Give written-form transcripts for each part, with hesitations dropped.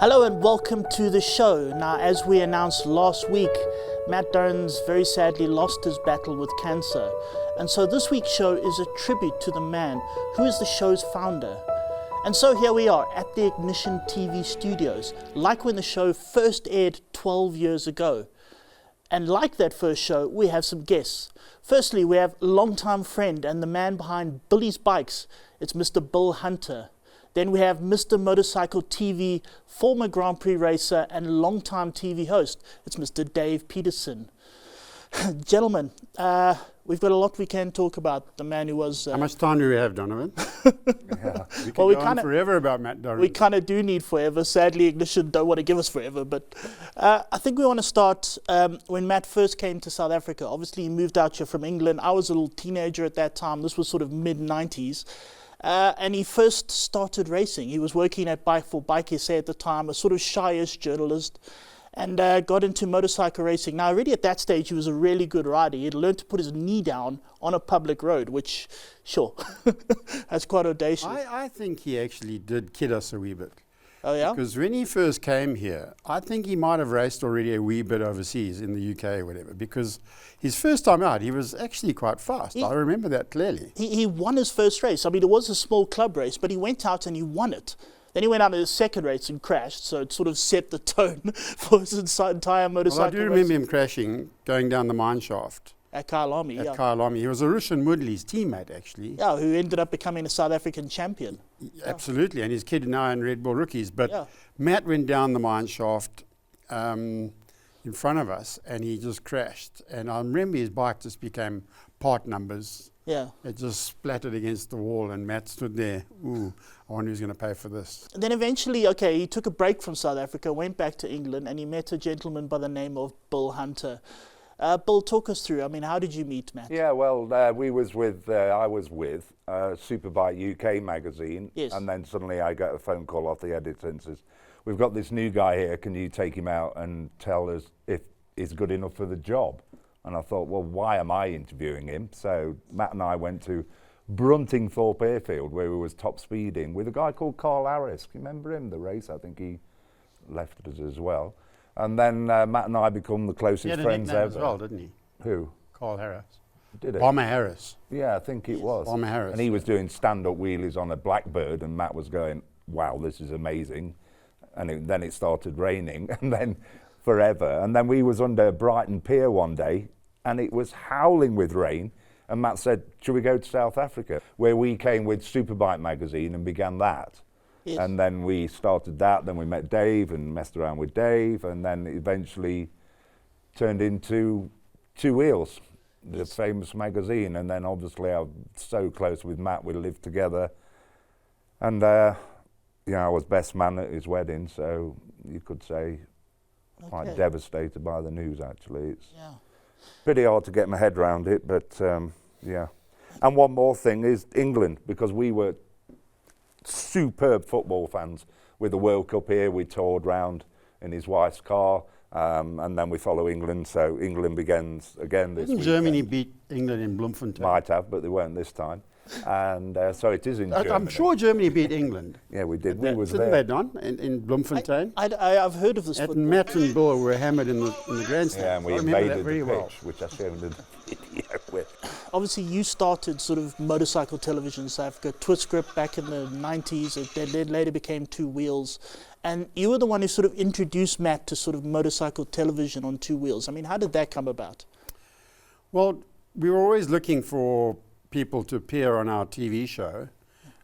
Hello and welcome to the show. Now, as we announced last week, Mat Durrans very sadly lost his battle with cancer. And so this week's show is a tribute to the man who is the show's founder. And so here we are at the Ignition TV studios, like when the show first aired 12 years ago. And like that first show, we have some guests. Firstly, we have longtime friend and the man behind Billy's Bikes. It's Mr. Bill Hunter. Then we have Mr. Motorcycle TV, former Grand Prix racer and longtime TV host. It's Mr. Dave Peterson. Gentlemen, we've got a lot we can talk about. The man who was... How much time do we have, Donovan? Yeah. We can go on forever about Mat Durrans. We kind of do need forever. Sadly, Ignition don't want to give us forever. But I think we want to start when Matt first came to South Africa. Obviously, he moved out here from England. I was a little teenager at that time. This was sort of mid-90s. And he first started racing. He was working at Bike for Bike SA at the time, a sort of shyish journalist, and got into motorcycle racing. Now, already at that stage, he was a really good rider. He'd learned to put his knee down on a public road, which, sure, that's quite audacious. I think he actually did kid us a wee bit. Oh, yeah? Because when he first came here, I think he might have raced already a wee bit overseas in the UK or whatever, because his first time out, he was actually quite fast. I remember that clearly. He won his first race. I mean, it was a small club race, but he went out and he won it. Then he went out in his second race and crashed, so it sort of set the tone for his entire motorcycle I do remember him crashing, going down the mine shaft. At Kyalami, At Kyalami. He was a Rushan Mudley's teammate, actually. Yeah, who ended up becoming a South African champion. Absolutely, and his kid now in Red Bull Rookies. But Matt went down the mine shaft in front of us, and he just crashed. And I remember his bike just became part numbers. Yeah. It just splattered against the wall, and Matt stood there. Ooh, I wonder who's going to pay for this. And then eventually, he took a break from South Africa, went back to England, and he met a gentleman by the name of Bill Hunter. Bill, talk us through. I mean, how did you meet Matt? Yeah, well, I was with Superbike UK magazine, and then suddenly I got a phone call off the editor and says, "We've got this new guy here. Can you take him out and tell us if he's good enough for the job?" And I thought, well, why am I interviewing him? So Matt and I went to Bruntingthorpe Airfield, where we was top speeding with a guy called Carl Harris. Can you remember him? The race, I think he left us as well. And then Matt and I become the closest friends ever. As well, didn't he? Who? Carl Harris. Did it? Bomber Harris. Yeah, I think it was. Bomber Harris. And he was doing stand-up wheelies on a Blackbird, and Matt was going, "Wow, this is amazing." And then it started raining, and then forever. And then we was under Brighton Pier one day, and it was howling with rain. And Matt said, "Should we go to South Africa?" Where we came with Superbike magazine and began that. Yes. And then we started that, then we met Dave and messed around with Dave, and then eventually turned into Two Wheels, the famous magazine. And then obviously I'm so close with Matt, we lived together. And I was best man at his wedding, so you could say quite devastated by the news, actually. It's pretty hard to get my head around it, but yeah. And one more thing is England, because we were superb football fans. With the World Cup here, we toured round in his wife's car, and then we follow England, so England begins again this weekend. Germany beat England in Bloemfontein? Might have, but they weren't this time. And so it is in Germany. I'm sure Germany beat England. Yeah, we did. We was didn't there. they, Don, in Bloemfontein? I've heard of this. And Matt and Bill were hammered in the grandstand. Yeah, and we invaded the pitch, which I showed the video with. Obviously, you started sort of motorcycle television in South Africa, Twitscript back in the 90s, it then later became Two Wheels. And you were the one who sort of introduced Matt to sort of motorcycle television on Two Wheels. I mean, how did that come about? Well, we were always looking for people to appear on our TV show,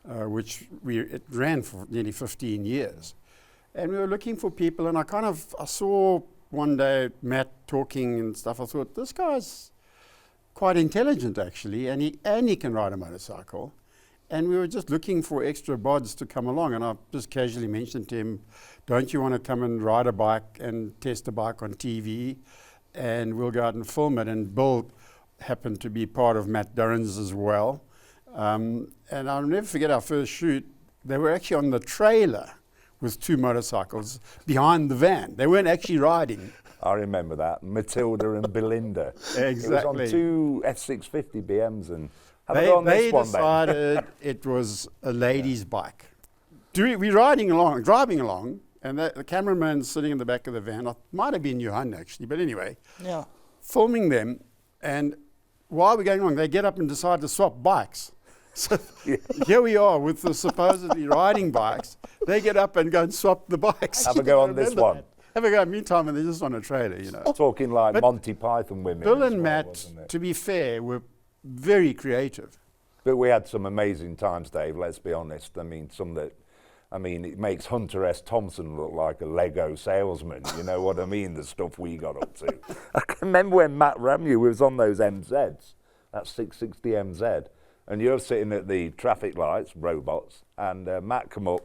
which it ran for nearly 15 years. And we were looking for people, and I saw one day Matt talking and stuff. I thought, this guy's quite intelligent, actually, and he can ride a motorcycle. And we were just looking for extra bods to come along, and I just casually mentioned to him, "Don't you want to come and ride a bike and test a bike on TV, and we'll go out and film it?" And Bill happened to be part of Mat Durrans as well. And I'll never forget our first shoot. They were actually on the trailer with two motorcycles behind the van. They weren't actually riding. I remember that. Matilda and Belinda. Exactly. It was on two F650 BMs, and they decided it was a lady's bike. We're driving along, and the cameraman's sitting in the back of the van. It might have been Johan actually, but anyway, Yeah. filming them. And while we're going along, they get up and decide to swap bikes. So here we are with the supposedly riding bikes. They get up and go and swap the bikes. Have a go on this one. Have a go. Meantime, and they're just on a trailer, you know. Talking like But Monty Python women. Bill as and well, Matt, wasn't it? to be fair, were very creative. But we had some amazing times, Dave, let's be honest. I mean, it makes Hunter S. Thompson look like a Lego salesman, you know what I mean, the stuff we got up to. I can remember when Matt Ramsey was on those MZs, that 660 MZ, and you're sitting at the traffic lights, robots, and Matt come up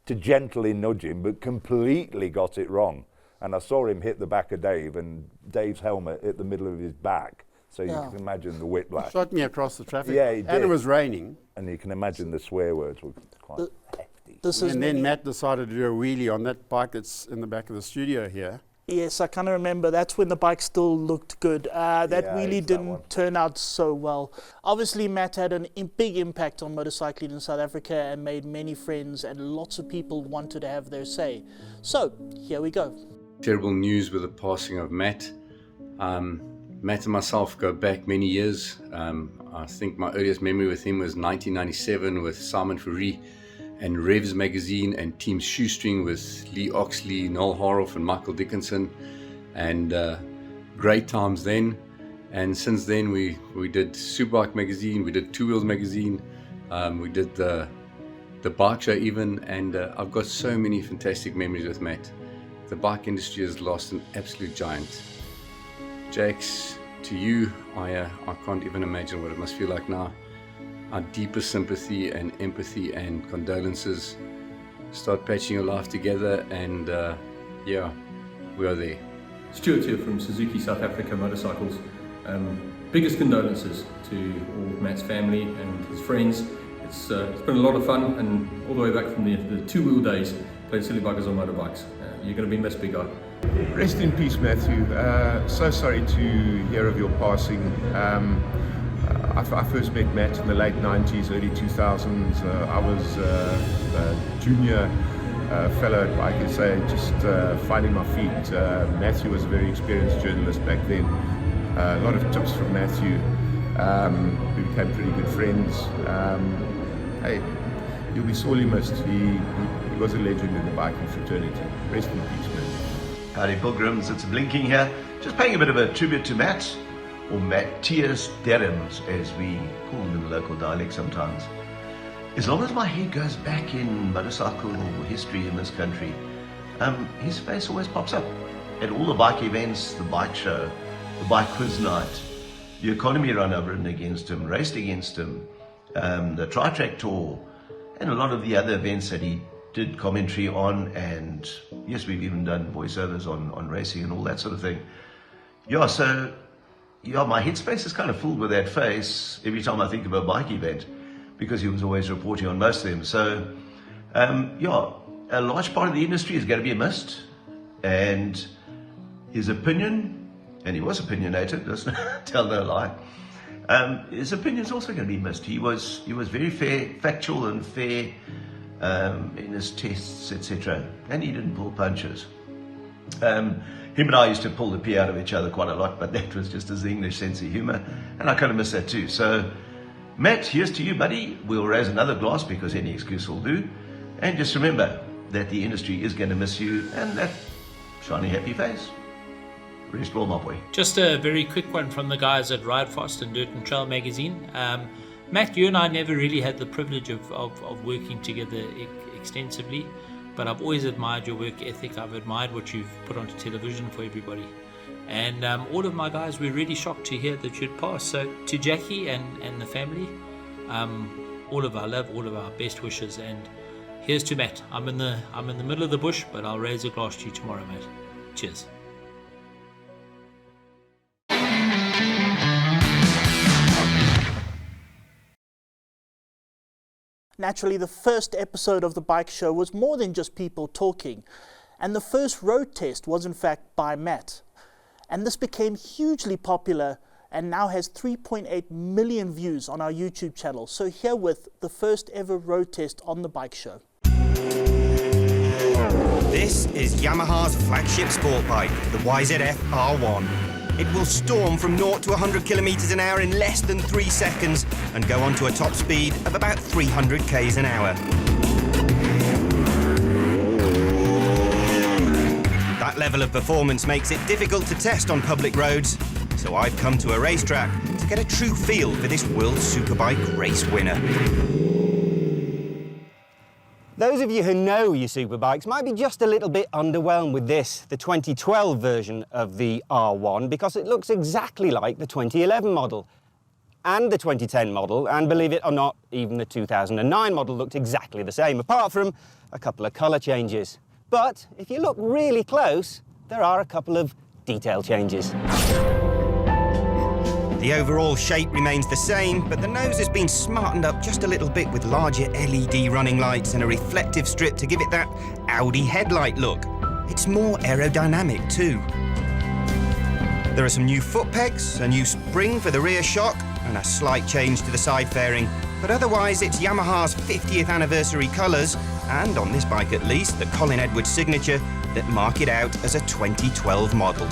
to gently nudge him, but completely got it wrong. And I saw him hit the back of Dave, and Dave's helmet hit the middle of his back. So you can imagine the whiplash. Shot me across the traffic. Yeah, he and did. it was raining. And you can imagine the swear words were quite hefty. And then Matt decided to do a wheelie on that bike that's in the back of the studio here. Yes, I kind of remember. That's when the bike still looked good. That Yeah, really it's that one. didn't turn out so well. Obviously, Matt had a big impact on motorcycling in South Africa and made many friends, and lots of people wanted to have their say. So, here we go. Terrible news with the passing of Matt. Matt and myself go back many years. I think my earliest memory with him was 1997 with Simon Fourie and Revs magazine and Team Shoestring with Lee Oxley, Noel Haroff and Michael Dickinson, and great times then. And since then we did Superbike magazine, we did Two Wheels magazine, we did the bike show even, and I've got so many fantastic memories with Matt. The bike industry has lost an absolute giant. Jaxx, to you, I can't even imagine what it must feel like now. Our deepest sympathy and empathy and condolences. Start patching your life together, and we are there. Stuart here from Suzuki South Africa Motorcycles. Biggest condolences to all Matt's family and his friends. It's been a lot of fun, and all the way back from the two-wheel days, playing silly buggers on motorbikes. You're going to be missed, big guy. Rest in peace, Matthew. So sorry to hear of your passing. I first met Matt in the late 90s, early 2000s. I was a junior fellow at Bike SA, just finding my feet. Matthew was a very experienced journalist back then. A lot of tips from Matthew. We became pretty good friends. Hey, you'll be sorely missed. He was a legend in the biking fraternity. Rest in peace, man. Howdy pilgrims, it's Blinking here. Just paying a bit of a tribute to Matt, or Matthias Durrans, as we call him in the local dialect sometimes. As long as my head goes back in motorcycle history in this country, his face always pops up. At all the bike events, the bike show, the bike quiz night, the economy run I've ridden against him, raced against him, the Tri-Track Tour, and a lot of the other events that he did commentary on, and yes, we've even done voiceovers on racing and all that sort of thing. My headspace is kind of filled with that face every time I think of a bike event, because he was always reporting on most of them. So, a large part of the industry is going to be missed, and his opinion, and he was opinionated, doesn't tell no lie, his opinion is also going to be missed. He was very factual and fair in his tests, etc., and he didn't pull punches. Him and I used to pull the pee out of each other quite a lot, but that was just his English sense of humour, and I kind of miss that too. So, Matt, here's to you, buddy. We'll raise another glass because any excuse will do, and just remember that the industry is going to miss you, and that shiny happy face. Rest well, my boy. Just a very quick one from the guys at Ride Fast and Dirt and Trail magazine. Matt, you and I never really had the privilege of working together extensively, but I've always admired your work ethic. I've admired what you've put onto television for everybody. And all of my guys were really shocked to hear that you'd passed. So to Jackie and the family, all of our love, all of our best wishes. And here's to Matt. I'm in the middle of the bush, but I'll raise a glass to you tomorrow, mate. Cheers. Naturally, the first episode of the bike show was more than just people talking, and the first road test was in fact by Matt. And this became hugely popular and now has 3.8 million views on our YouTube channel. So herewith, the first ever road test on the bike show. This is Yamaha's flagship sport bike, the YZF R1. It will storm from 0 to 100 kilometres an hour in less than 3 seconds and go on to a top speed of about 300 k's an hour. That level of performance makes it difficult to test on public roads, so I've come to a racetrack to get a true feel for this World Superbike race winner. Those of you who know your superbikes might be just a little bit underwhelmed with this, the 2012 version of the R1, because it looks exactly like the 2011 model and the 2010 model, and believe it or not, even the 2009 model looked exactly the same, apart from a couple of colour changes. But if you look really close, there are a couple of detail changes. The overall shape remains the same, but the nose has been smartened up just a little bit with larger LED running lights and a reflective strip to give it that Audi headlight look. It's more aerodynamic too. There are some new foot pegs, a new spring for the rear shock, and a slight change to the side fairing. But otherwise, it's Yamaha's 50th anniversary colours, and on this bike at least, the Colin Edwards signature that mark it out as a 2012 model.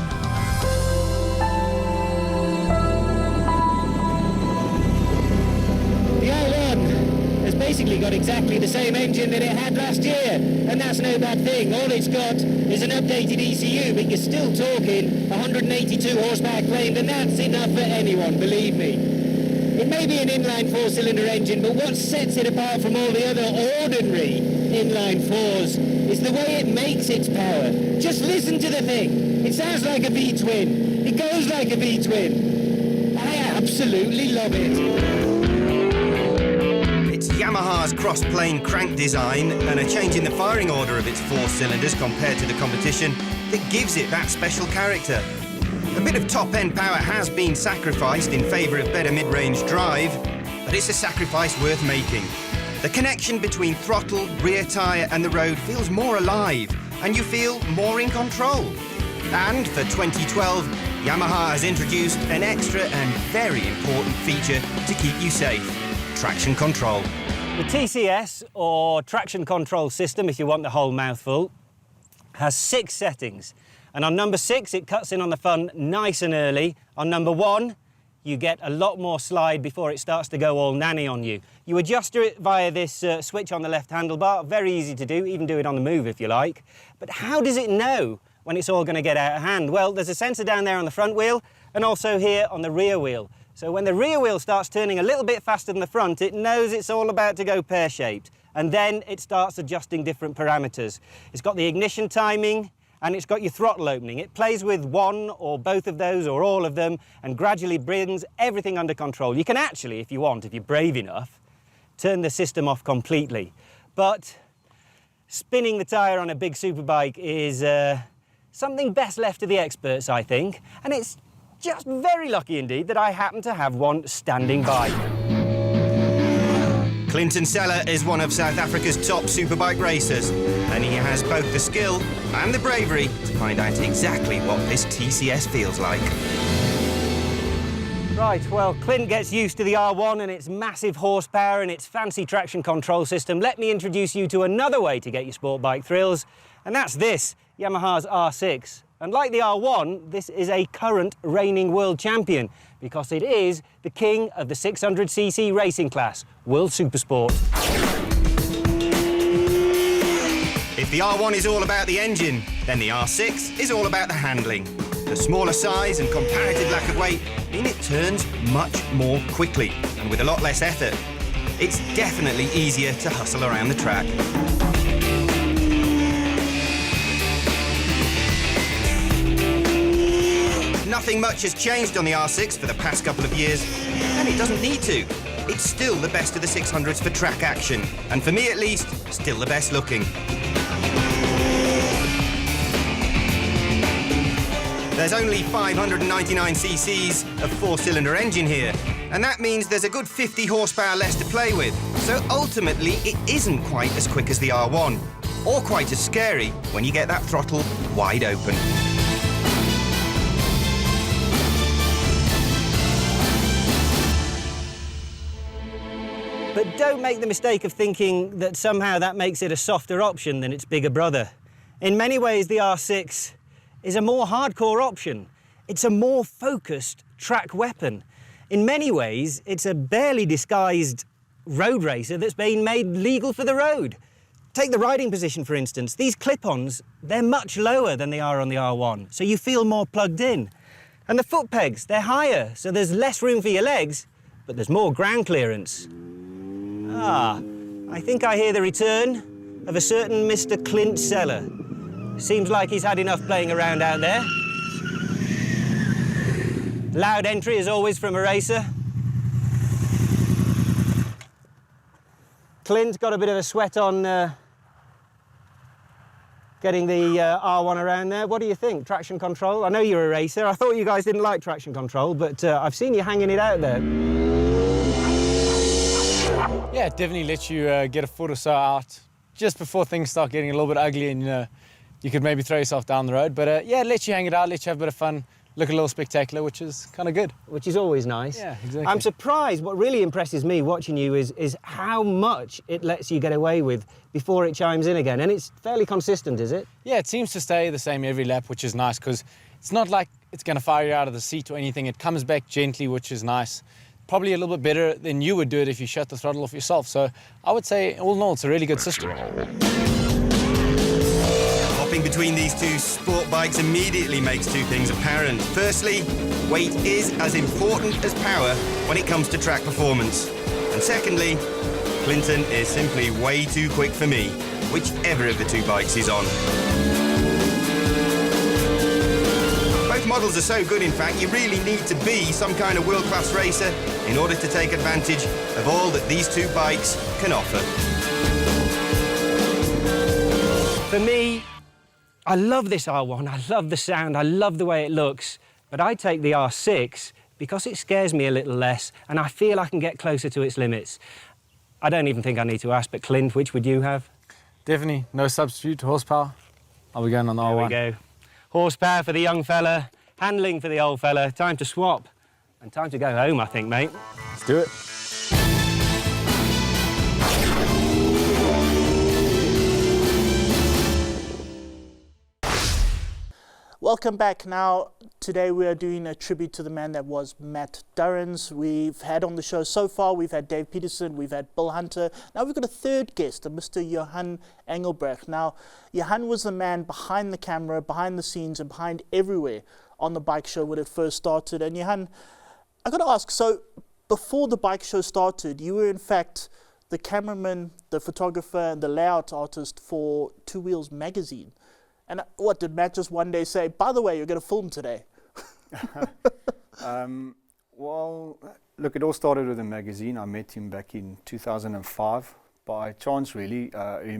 Basically got exactly the same engine that it had last year, and that's no bad thing. All it's got is an updated ECU, but you're still talking 182 horsepower claimed, and that's enough for anyone, believe me. It may be an inline 4-cylinder engine, but what sets it apart from all the other ordinary inline 4s is the way it makes its power. Just listen to the thing. It sounds like a V-twin. It goes like a V-twin. I absolutely love it. Yamaha's cross-plane crank design and a change in the firing order of its 4 cylinders compared to the competition that gives it that special character. A bit of top-end power has been sacrificed in favour of better mid-range drive, but it's a sacrifice worth making. The connection between throttle, rear tyre and the road feels more alive, and you feel more in control. And for 2012, Yamaha has introduced an extra and very important feature to keep you safe: traction control. The TCS, or traction control system, if you want the whole mouthful, has 6 settings. And on number 6, it cuts in on the fun nice and early. On number 1, you get a lot more slide before it starts to go all nanny on you. You adjust it via this switch on the left handlebar. Very easy to do, even do it on the move if you like. But how does it know when it's all going to get out of hand? Well, there's a sensor down there on the front wheel and also here on the rear wheel. So when the rear wheel starts turning a little bit faster than the front, it knows it's all about to go pear-shaped. And then it starts adjusting different parameters. It's got the ignition timing and it's got your throttle opening. It plays with one or both of those or all of them and gradually brings everything under control. You can actually, if you want, if you're brave enough, turn the system off completely. But spinning the tyre on a big superbike is something best left to the experts, I think. And it's just very lucky indeed that I happen to have one standing by. Clinton Seller is one of South Africa's top superbike racers, and he has both the skill and the bravery to find out exactly what this TCS feels like. Right, well, Clint gets used to the R1 and its massive horsepower and its fancy traction control system. Let me introduce you to another way to get your sport bike thrills, and that's this, Yamaha's R6. And like the R1, this is a current reigning world champion because it is the king of the 600cc racing class, World Supersport. If the R1 is all about the engine, then the R6 is all about the handling. The smaller size and comparative lack of weight mean it turns much more quickly and with a lot less effort. It's definitely easier to hustle around the track. Nothing much has changed on the R6 for the past couple of years, and it doesn't need to. It's still the best of the 600s for track action, and for me at least, still the best looking. There's only 599 cc's of 4-cylinder engine here, and that means there's a good 50 horsepower less to play with. So ultimately, it isn't quite as quick as the R1, or quite as scary when you get that throttle wide open. But don't make the mistake of thinking that somehow that makes it a softer option than its bigger brother. In many ways, the R6 is a more hardcore option. It's a more focused track weapon. In many ways, it's a barely disguised road racer that's been made legal for the road. Take the riding position, for instance. These clip-ons, they're much lower than they are on the R1, so you feel more plugged in. And the foot pegs, they're higher, so there's less room for your legs, but there's more ground clearance. Ah, I think I hear the return of a certain Mr. Clint Seller. Seems like he's had enough playing around out there. Loud entry, as always, from a racer. Clint's got a bit of a sweat on getting the R1 around there. What do you think? Traction control? I know you're a racer. I thought you guys didn't like traction control, but I've seen you hanging it out there. Yeah, it definitely lets you get a foot or so out just before things start getting a little bit ugly and you could maybe throw yourself down the road. But yeah, it lets you hang it out, lets you have a bit of fun, look a little spectacular, which is kind of good. Which is always nice. Yeah, exactly. I'm surprised. What really impresses me watching you is how much it lets you get away with before it chimes in again. And it's fairly consistent, is it? Yeah, it seems to stay the same every lap, which is nice because it's not like it's going to fire you out of the seat or anything. It comes back gently, which is nice. Probably a little bit better than you would do it if you shut the throttle off yourself. So I would say, all in all, it's a really good system. Hopping between these two sport bikes immediately makes two things apparent. Firstly, weight is as important as power when it comes to track performance. And secondly, Clinton is simply way too quick for me, whichever of the two bikes he's on. Both models are so good, in fact, you really need to be some kind of world-class racer in order to take advantage of all that these two bikes can offer. For me, I love this R1, I love the sound, I love the way it looks, but I take the R6 because it scares me a little less and I feel I can get closer to its limits. I don't even think I need to ask, but Clint, which would you have? Definitely no substitute to horsepower. I'll be going on the R1. There we go. Horsepower for the young fella, handling for the old fella. Time to swap and time to go home, I think, mate. Let's do it. Welcome back. Now, today we are doing a tribute to the man that was Mat Durrans. We've had on the show so far, we've had Dave Peterson, we've had Bill Hunter. Now we've got a third guest, a Mr. Johan Engelbrecht. Now, Johan was the man behind the camera, behind the scenes, and behind everywhere on the bike show when it first started. And Johan, I got to ask, so before the bike show started, you were in fact the cameraman, the photographer, and the layout artist for Two Wheels magazine. And what, did Matt just one day say, by the way, you're going to film today? Well, look, it all started with a magazine. I met him back in 2005 by chance, really.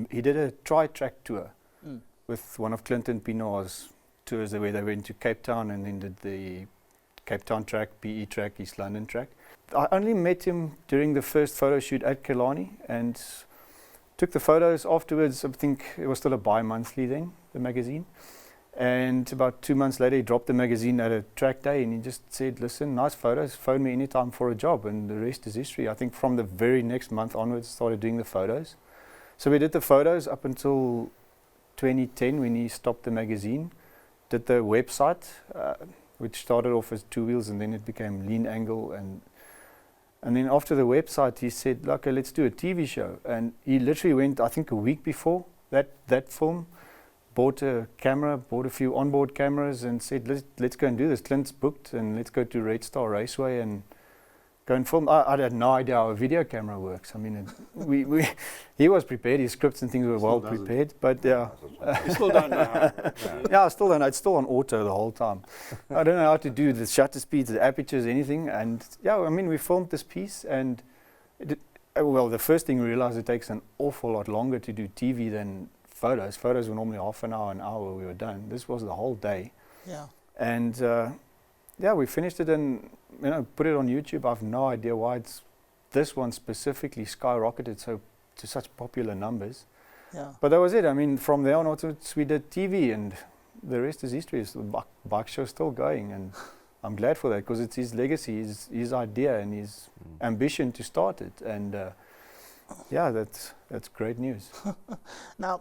He did a tri-track tour with one of Clinton Pinaar's tours where they went to Cape Town and then did the Cape Town track, PE track, East London track. I only met him during the first photo shoot at Killarney and took the photos afterwards. I think it was still a bi-monthly then, the magazine. And about 2 months later, he dropped the magazine at a track day and he just said, listen, nice photos, phone me anytime for a job. And the rest is history. I think from the very next month onwards, started doing the photos. So we did the photos up until 2010 when he stopped the magazine. Did the website, which started off as Two Wheels and then it became Lean Angle. And then after the website, he said, okay, let's do a TV show. And he literally went, I think, a week before that film, bought a camera, bought a few onboard cameras and said, let's go and do this. Clint's booked and let's go to Red Star Raceway and go and film. I had no idea how a video camera works. I mean, he was prepared, his scripts and things were well prepared, but yeah. You still don't know how. Yeah, I still don't know. It's still on auto the whole time. I don't know how to do the shutter speeds, the apertures, anything. And yeah, I mean, we filmed this piece and well, the first thing we realized, it takes an awful lot longer to do TV than photos. Photos were normally half an hour we were done. This was the whole day. Yeah. And yeah, we finished it and put it on YouTube. I have no idea why this one specifically skyrocketed to such popular numbers. Yeah. But that was it. I mean, from there on we did TV and the rest is history. The bike show's still going and I'm glad for that because it's his legacy, his idea and his ambition to start it. And yeah, that's great news. Now,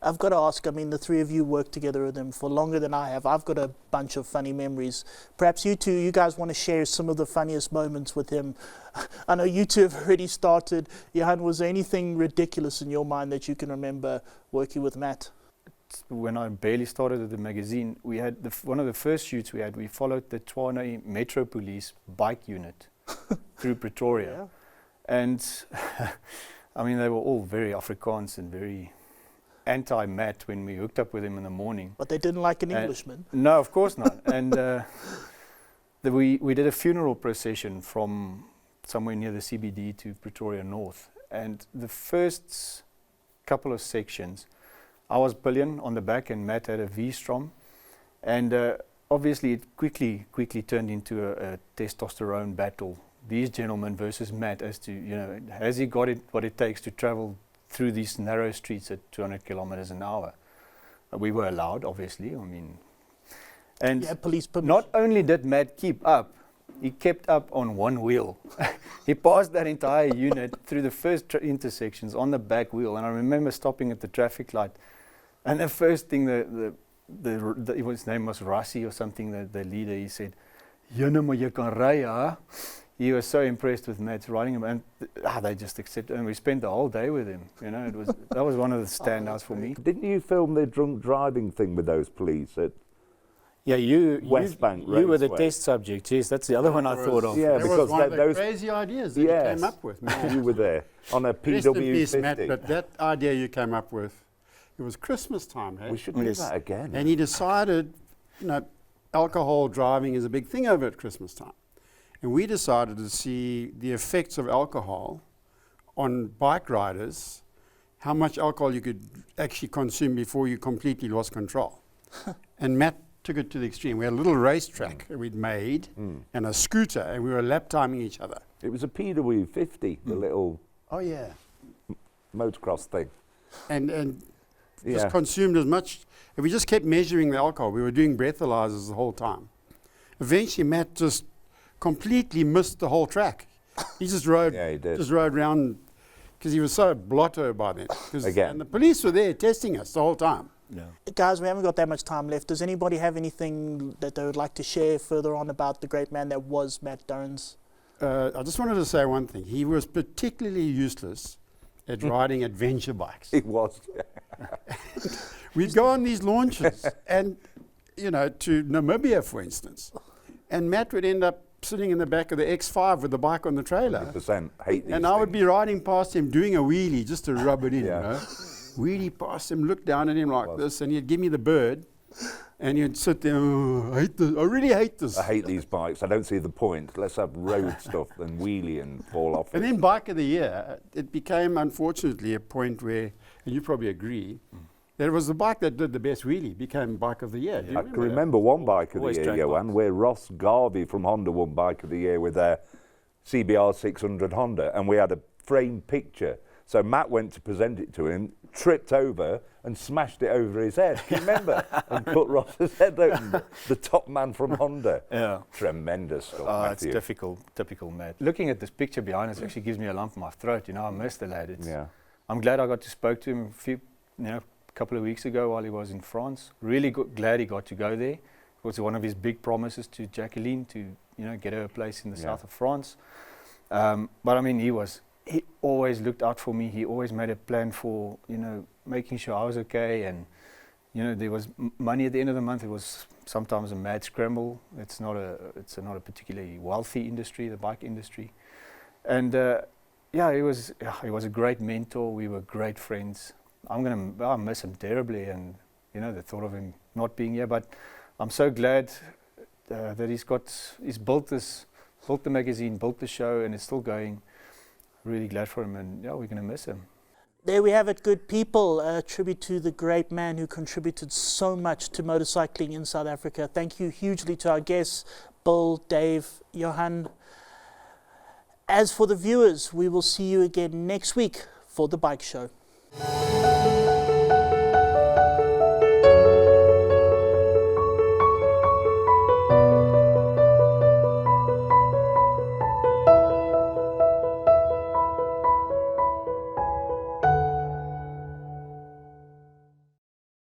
I've got to ask, I mean, the three of you worked together with him for longer than I have. I've got a bunch of funny memories. Perhaps you guys want to share some of the funniest moments with him. I know you two have already started. Johan, was there anything ridiculous in your mind that you can remember working with Mat? When I barely started at the magazine, we had one of the first shoots we had, we followed the Tshwane Metro Police bike unit through Pretoria. Yeah. And I mean, they were all very Afrikaans and very anti-Mat when we hooked up with him in the morning. But they didn't like an Englishman. No, of course not. And we did a funeral procession from somewhere near the CBD to Pretoria North. And the first couple of sections, I was pillion on the back and Mat had a V-strom. And obviously it quickly turned into a testosterone battle. These gentlemen versus Mat as to, you know, has he got what it takes to travel through these narrow streets at 200 kilometers an hour? We were allowed, obviously, I mean. And police permission. Not only did Mat keep up, he kept up on one wheel. He passed that entire unit through the first intersections on the back wheel. And I remember stopping at the traffic light. And the first thing, his name was Rassi or something, the leader, he said, "Jene, maar jy kan ry, huh?" He was so impressed with Mat riding him, and they just accepted. And we spent the whole day with him. You know, that was one of the standouts for me. Didn't you film the drunk driving thing with those police at West Bank you were the Raceway? test subject. Yes, that's the other one I thought of. Yeah, that because was one of the those crazy ideas that you came up with. Man. You were there on a Rest in peace, PW50. Mat, but that idea you came up with, it was Christmas time, hey? We should do that again. And he decided, you know, alcohol driving is a big thing over at Christmas time. And we decided to see the effects of alcohol on bike riders, how much alcohol you could actually consume before you completely lost control. And Mat took it to the extreme. We had a little racetrack that we'd made and a scooter, and we were lap timing each other. It was a PW50, the little motocross thing. And just consumed as much. And we just kept measuring the alcohol. We were doing breathalyzers the whole time. Eventually, Mat just completely missed the whole track. He just rode, rode around because he was so blotto by then. And the police were there testing us the whole time. Yeah. Guys, we haven't got that much time left. Does anybody have anything that they would like to share further on about the great man that was Mat Durrans? I just wanted to say one thing. He was particularly useless at riding adventure bikes. It was. We'd go on these launches and, you know, to Namibia, for instance. And Mat would end up sitting in the back of the X5 with the bike on the trailer. 100% hate these and I would be riding past him doing a wheelie just to rub it in, you know. Wheelie past him, look down at him like this, and he'd give me the bird. And you'd sit there, I hate this. I really hate this. I hate these bikes. I don't see the point. Let's have road stuff than wheelie and fall off. And then Bike of the Year, it became, unfortunately, a point where, and you probably agree, that it was the bike that did the best wheelie became Bike of the Year. I can remember one Bike of the Year, Johan, where Ross Garvey from Honda won Bike of the Year with their CBR 600 Honda, and we had a framed picture. So Mat went to present it to him, tripped over and smashed it over his head. Can you remember? And cut Ross's head open, the top man from Honda. Yeah. Tremendous stuff, It's typical Mat. Looking at this picture behind us actually gives me a lump in my throat. You know, I miss the lad. I'm glad I got to spoke to him a couple of weeks ago while he was in France. Really glad he got to go there. It was one of his big promises to Jacqueline to, you know, get her a place in the south of France. But I mean, he always looked out for me. He always made a plan for, you know, making sure I was okay. And, you know, there was money at the end of the month. It was sometimes a mad scramble. It's not a particularly wealthy industry, the bike industry. And he was a great mentor. We were great friends. I miss him terribly, and you know, the thought of him not being here. But I'm so glad that he's built the magazine, built the show, and it's still going. Really glad for him, and we're going to miss him. There we have it, good people. A tribute to the great man who contributed so much to motorcycling in South Africa. Thank you hugely to our guests, Bill, Dave, Johan. As for the viewers, we will see you again next week for The Bike Show.